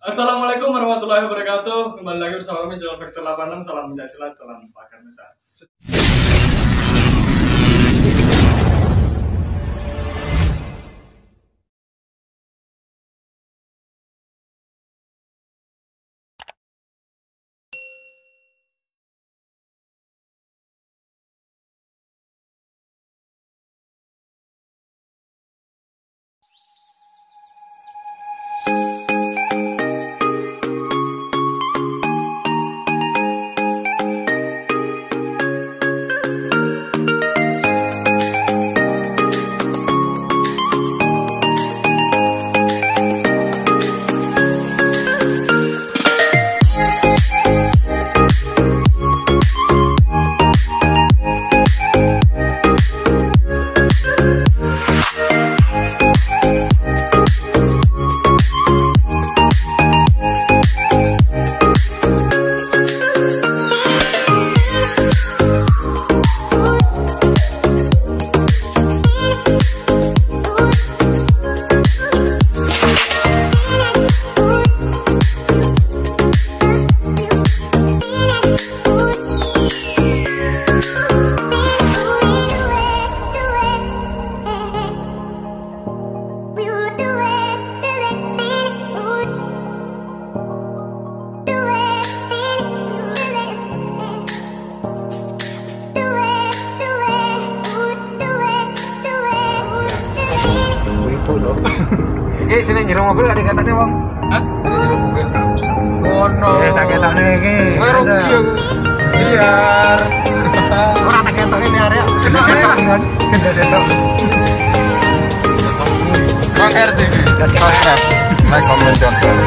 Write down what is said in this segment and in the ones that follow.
Assalamualaikum warahmatullahi wabarakatuh. Kembali lagi bersama kami Jalan Vektor 86. Salam Pancasila, salam Pakar Nusa. Iki sini nyero mobil gak dikatane wong. Hah? Oh no. Ya sakit tak iki. Kowe rugi aku. Iya. Ora tak ketok ini area. Gede setok. Bang RTV. Dan subscribe. Like, comment, dan share.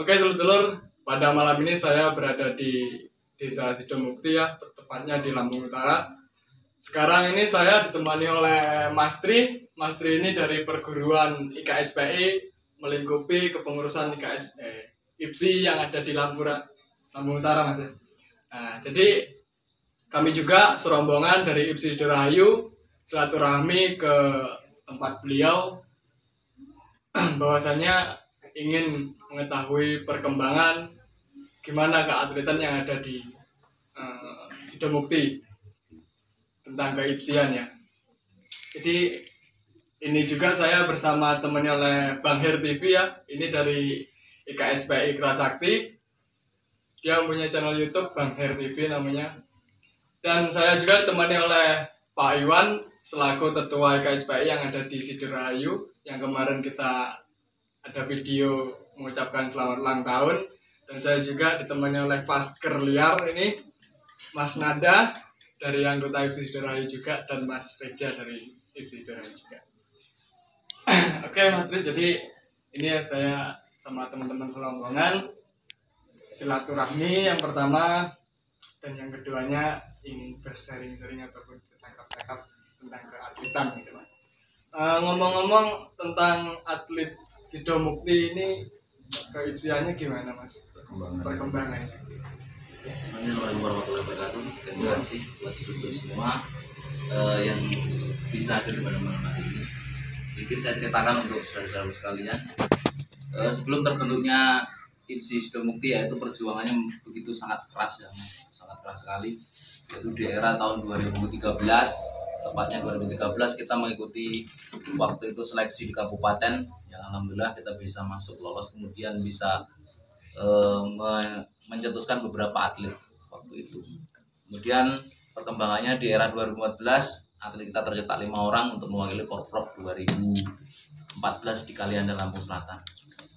Oke dulur-dulur, pada malam ini saya berada di Desa Sidomukti ya, tepatnya di Lampung Utara. Sekarang ini saya ditemani oleh Mas Tri. Mas Tri ini dari perguruan IKSPI melingkupi kepengurusan IPSI yang ada di Lampung Utara, Mas. Nah, jadi kami juga serombongan dari IPSI Dirahayu silaturahmi ke tempat beliau bahwasanya ingin mengetahui perkembangan gimana keatletan yang ada di Sidomukti tentang keipsian ya. Jadi ini juga saya bersama temannya oleh Bang Her TV ya. Ini dari IKSPI Kerasakti. Dia punya channel YouTube Bang Her TV namanya. Dan saya juga ditemani oleh Pak Iwan selaku Ketua IKSPI yang ada di Siderahayu, yang kemarin kita ada video mengucapkan selamat ulang tahun. Dan saya juga ditemani oleh Pasker Liar ini, Mas Nada dari anggota IPSI Siderahayu juga, dan Mas Reja dari IPSI Siderahayu juga. Oke Mas Tri, jadi ini ya saya sama teman-teman rombongan silaturahmi yang pertama, dan yang keduanya ingin bersharing-sharing ataupun bercakap-cakap tentang keatletan gitu Mas. Ngomong-ngomong tentang atlet Sidomukti ini keipsiannya gimana Mas? Perkembangannya. Ya, Assalamualaikum warahmatullahi wabarakatuh. Terima kasih buat seluruh semua yang bisa hadir pada malam hari ini. Sedikit saya ceritakan untuk saudara-saudara sekalian. Sebelum terbentuknya IPSI Sidomukti, yaitu perjuangannya begitu sangat keras ya, sangat keras sekali. Yaitu di era tahun 2013, tepatnya 2013 kita mengikuti waktu itu seleksi di kabupaten, yang alhamdulillah kita bisa masuk lolos, kemudian bisa mencetuskan beberapa atlet waktu itu. Kemudian perkembangannya di era 2014 atlet kita tercetak 5 orang untuk mewakili Porprov 2014 di Kalianda, Lampung Selatan.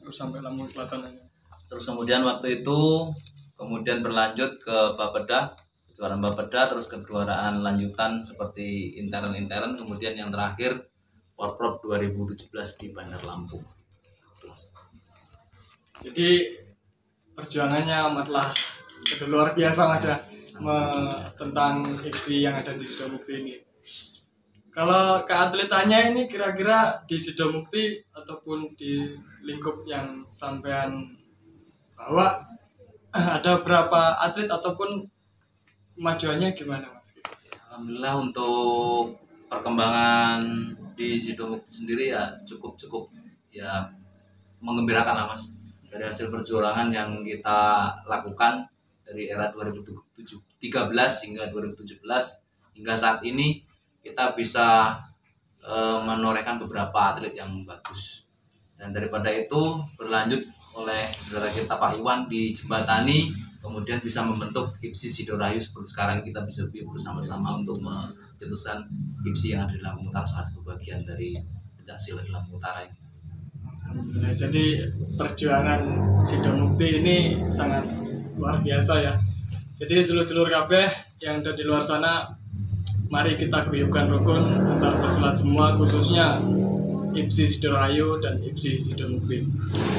Sampai Lampung Selatan aja. Terus kemudian waktu itu berlanjut ke Bapeda, kejuaraan Bapeda, terus kejuaraan lanjutan seperti intern, kemudian yang terakhir Porprov 2017 di Bandar Lampung. Jadi perjuangannya amatlah luar biasa Mas ya, tentang IPSI yang ada di Sidomukti ini. Kalau keatletannya ini kira-kira di Sidomukti ataupun di lingkup yang sampean bawa ada berapa atlet ataupun kemajuannya gimana Mas? Alhamdulillah untuk perkembangan di Sidomukti sendiri ya cukup ya menggembirakan lah Mas. Dari hasil perjuangan yang kita lakukan dari era 2013 hingga 2017 hingga saat ini kita bisa menorehkan beberapa atlet yang bagus, dan daripada itu berlanjut oleh saudara kita Pak Iwan di Jembatani, kemudian bisa membentuk IPSI Sidorayu seperti sekarang kita bisa bersama-sama untuk mencetuskan IPSI yang ada di Lampung Utara, salah satu bagian dari pencaksilat di Lampung Utara ini. Nah, jadi perjuangan Sidomukti ini sangat luar biasa ya. Jadi dulur-dulur kabeh yang ada di luar sana, mari kita guyubkan rukun antar peselat semua, khususnya IPSI Sidorayu dan IPSI Sidomukti.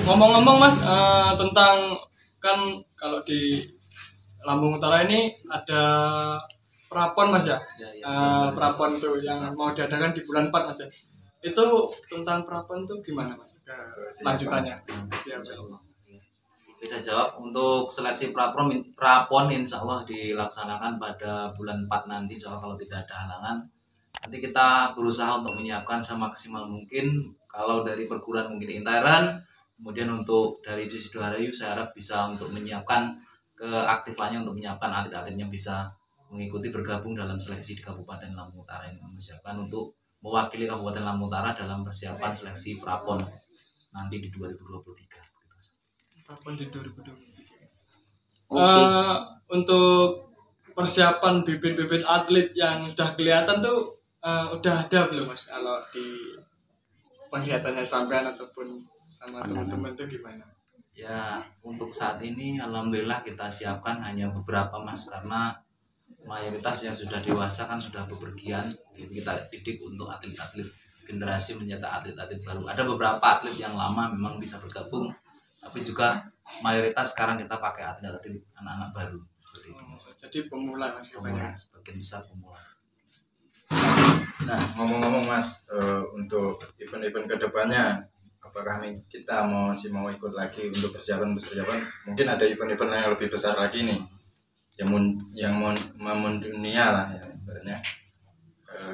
Ngomong-ngomong Mas, tentang kan kalau di Lampung Utara ini ada prapon Mas ya, prapon itu yang mau diadakan di bulan 4 Mas ya. Itu tentang prapon itu gimana Mas? Lanjutannya. Bisa jawab, untuk seleksi prapon insya Allah dilaksanakan pada bulan 4 nanti, insya Allah kalau tidak ada halangan. Nanti kita berusaha untuk menyiapkan semaksimal mungkin. Kalau dari perguruan mungkin intern, kemudian untuk dari IPSI Sidorayu saya harap bisa untuk menyiapkan keaktifannya, untuk menyiapkan atlet-atletnya bisa mengikuti bergabung dalam seleksi di Kabupaten Lampung Utara ini, mempersiapkan untuk mewakili Kabupaten Lampung Utara dalam persiapan seleksi prapon nanti di 2023. Prapon di 2023. Untuk persiapan bibit-bibit atlet yang sudah kelihatan tuh udah ada belum Mas? Kalau di penglihatannya sampean ataupun sama teman-teman itu gimana? Ya, untuk saat ini alhamdulillah kita siapkan hanya beberapa Mas, karena mayoritas yang sudah dewasa kan sudah bepergian. Jadi kita didik untuk atlet-atlet generasi mencetak atlet-atlet baru. Ada beberapa atlet yang lama memang bisa bergabung, tapi juga mayoritas sekarang kita pakai atlet-atlet anak-anak baru. Jadi pemula Mas, sebagian besar pemula. Nah, ngomong-ngomong Mas, untuk event-event kedepannya, apakah kita masih mau ikut lagi untuk persiapan? Mungkin ada event-event yang lebih besar lagi nih, yang mendunia lah ya, sebenarnya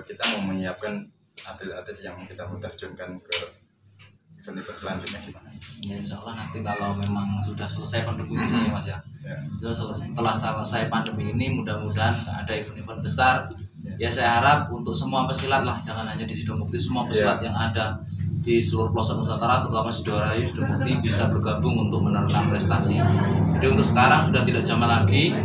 kita mau menyiapkan atlet-atlet yang kita mau terjunkan ke event-event selanjutnya gimana? Ya insya Allah nanti kalau memang sudah selesai pandemi ini Mas ya. Setelah selesai pandemi ini mudah-mudahan ada event-event besar. Ya saya harap untuk semua pesilat lah, jangan hanya di Sidomukti, semua pesilat yang ada di seluruh pelosok Nusantara, terutama Sidorayu, Sidomukti bisa bergabung untuk menorehkan prestasi. Jadi untuk sekarang sudah tidak zaman lagi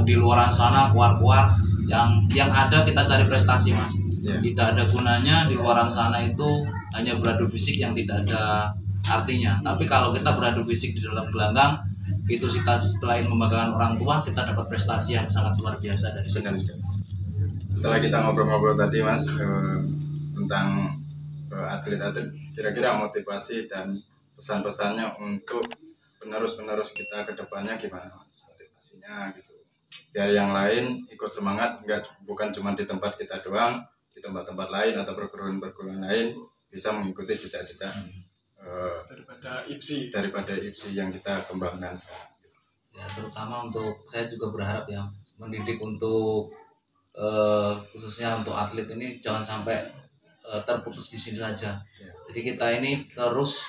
di luaran sana keluar yang ada kita cari prestasi Mas. Tidak ada gunanya di luaran sana itu hanya beradu fisik yang tidak ada artinya. Tapi kalau kita beradu fisik di dalam gelanggang, itu kita selain membanggakan orang tua, kita dapat prestasi yang sangat luar biasa dari benar sekali. Setelah kita ngobrol-ngobrol tadi Mas tentang atlet-atlet, kira-kira motivasi dan pesan-pesannya untuk penerus-penerus kita ke depannya gimana Mas? Motivasinya gitu. Biar yang lain ikut semangat, bukan cuma di tempat kita doang, di tempat-tempat lain atau perguruan-perguruan lain bisa mengikuti jejak-jejak daripada IPSI yang kita kembangkan sekarang. Ya, terutama untuk saya juga berharap ya mendidik untuk khususnya untuk atlet ini jangan sampai terputus di sini saja. Jadi kita ini terus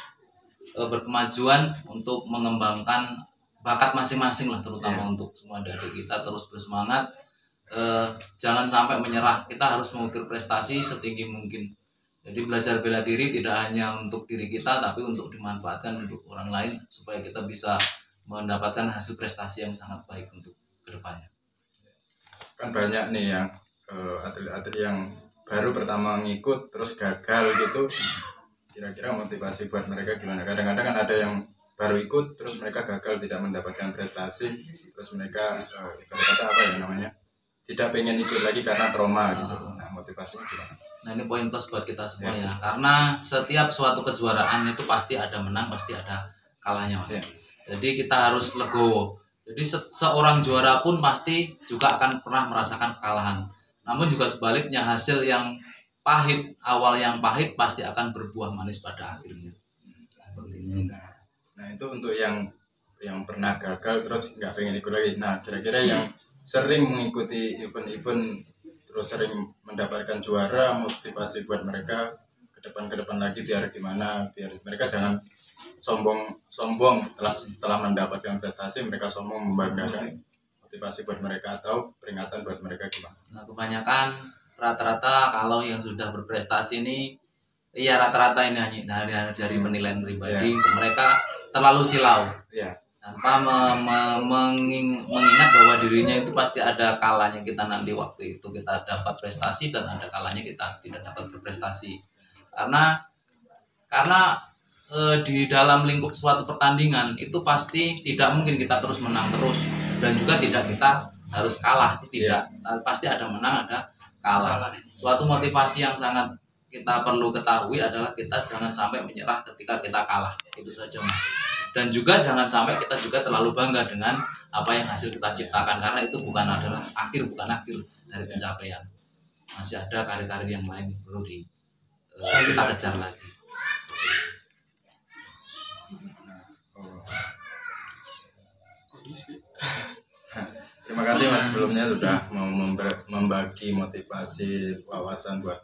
berkemajuan untuk mengembangkan bakat masing-masing lah, terutama untuk semua adik kita terus bersemangat jangan sampai menyerah. Kita harus mengukir prestasi setinggi mungkin. Jadi belajar bela diri tidak hanya untuk diri kita, tapi untuk dimanfaatkan untuk orang lain supaya kita bisa mendapatkan hasil prestasi yang sangat baik untuk kedepannya. Kan banyak nih yang atlet-atlet yang baru pertama ngikut terus gagal gitu. Kira-kira motivasi buat mereka gimana? Kadang-kadang kan ada yang baru ikut terus mereka gagal tidak mendapatkan prestasi, terus mereka ibarat kata apa ya namanya, tidak pengen ikut lagi karena trauma gitu. Nah, motivasinya gimana? Nah, ini poin plus buat kita semua ya, karena setiap suatu kejuaraan itu pasti ada menang, pasti ada kalahnya, Mas. Jadi kita harus legowo. Jadi seorang juara pun pasti juga akan pernah merasakan kekalahan. Namun juga sebaliknya, hasil yang pahit, awal yang pahit pasti akan berbuah manis pada akhirnya. Seperti ini. Nah, itu untuk yang pernah gagal terus nggak pengen ikut lagi. Nah, kira-kira yang sering mengikuti event-event terus sering mendapatkan juara, motivasi buat mereka ke depan lagi biar gimana, biar mereka jangan sombong setelah mendapatkan prestasi mereka sombong membanggakan. Motivasi buat mereka atau peringatan buat mereka gimana? Nah, kebanyakan rata-rata kalau yang sudah berprestasi ini, iya rata-rata ini hanya dari penilaian pribadi, mereka terlalu silau, tanpa mengingat bahwa dirinya itu pasti ada kalanya kita nanti waktu itu kita dapat prestasi dan ada kalanya kita tidak dapat berprestasi, karena di dalam lingkup suatu pertandingan itu pasti tidak mungkin kita terus menang terus, dan juga tidak kita harus kalah, tidak, pasti ada menang ada kalah. Suatu motivasi yang sangat kita perlu ketahui adalah kita jangan sampai menyerah ketika kita kalah, itu saja, Mas. Dan juga jangan sampai kita juga terlalu bangga dengan apa yang hasil kita ciptakan, karena itu bukan akhir dari pencapaian. Masih ada karir-karir yang lain perlu kita kejar lagi. Terima kasih Mas sebelumnya sudah mau membagi motivasi wawasan buat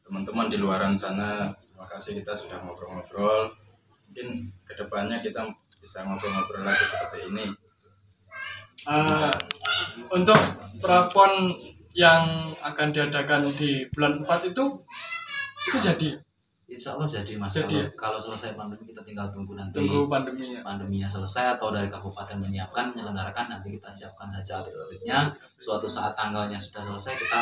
teman-teman di luaran sana. Terima kasih, kita sudah ngobrol-ngobrol. Mungkin kedepannya kita bisa ngobrol-ngobrol lagi seperti ini. Untuk prapon yang akan diadakan di bulan 4 itu jadi? Insya Allah jadi, Mas. Jadi. Kalau selesai pandemi kita tinggal tunggu nanti pandeminya selesai atau dari kabupaten menyiapkan menyelenggarakan, nanti kita siapkan saja atlet-atletnya. Suatu saat tanggalnya sudah selesai kita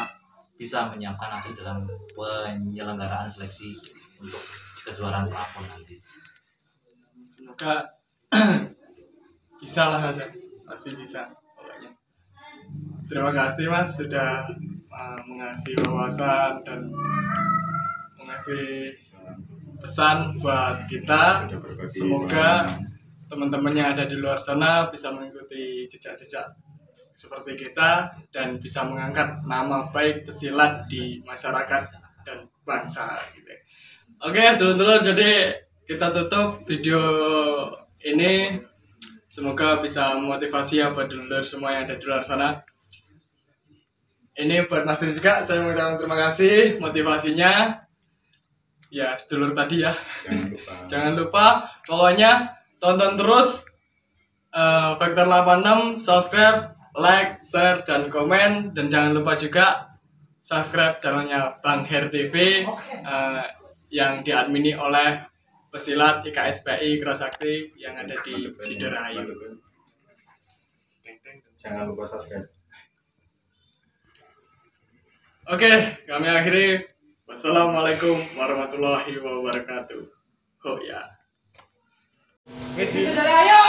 bisa menyiapkan atlet dalam penyelenggaraan seleksi untuk kejuaraan prapon nanti. Semoga bisa lah aja, pasti bisa pokoknya. Terima kasih Mas sudah mengasih wawasan dan mengasih pesan buat kita. Semoga teman-teman yang ada di luar sana bisa mengikuti jejak-jejak seperti kita dan bisa mengangkat nama baik pesilat di masyarakat dan bangsa gitu. Oke, dulur-dulur, jadi kita tutup video ini. Semoga bisa memotivasi ya buat dulur semua yang ada di luar sana. Ini buat Mas Tri juga, saya mengucapkan terima kasih motivasinya. Ya, sedulur tadi ya. Jangan lupa. Pokoknya tonton terus Faktor 86, subscribe, like, share, dan komen. Dan jangan lupa juga subscribe channelnya Bang Her TV yang diadmini oleh pesilat IKSPI Kerasakti yang ada di Siderahayu. Jangan lupa subscribe. Oke, kami akhiri. Wassalamualaikum warahmatullahi wabarakatuh. Oh ya. Siderahayu.